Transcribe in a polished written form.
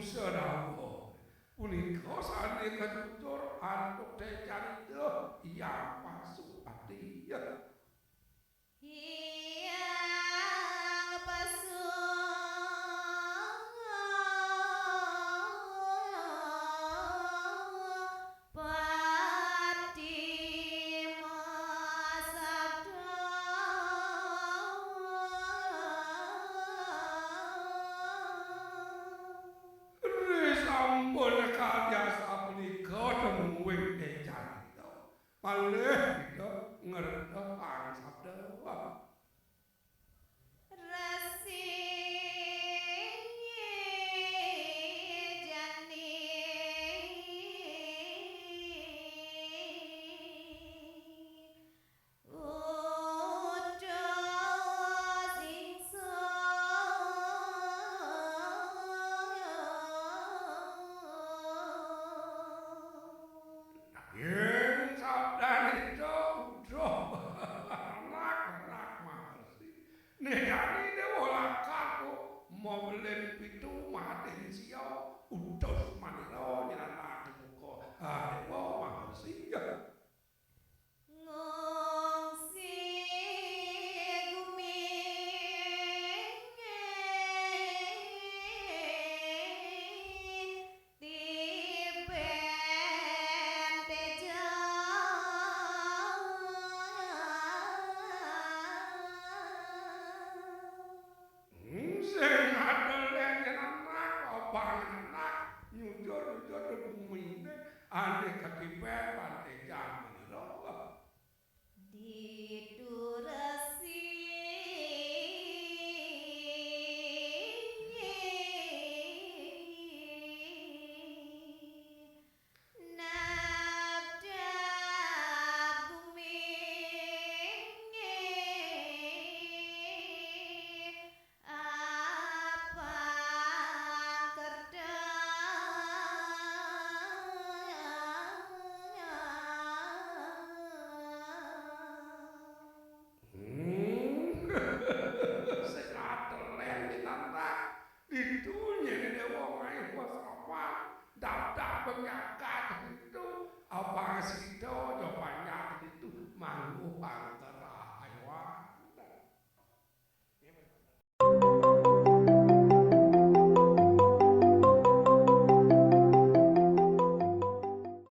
sedawa punika sane ketutur antuk decanita yang pasupati yang pasu malih ngertehang sabda Resi jani ucos ingsun yen sabdanita udah anak mahasi nedani dewa lakaku molen pitu maten sia utus manila nyana muka dewa mahasi ngungsi guming tiben teja sing adelen anak obang anak nyujur bumi ane ketipe pante jaman diduresi nabda guming apa sing adelen anak ditunya dewa mai wasapa daftar penyakat itu apa sido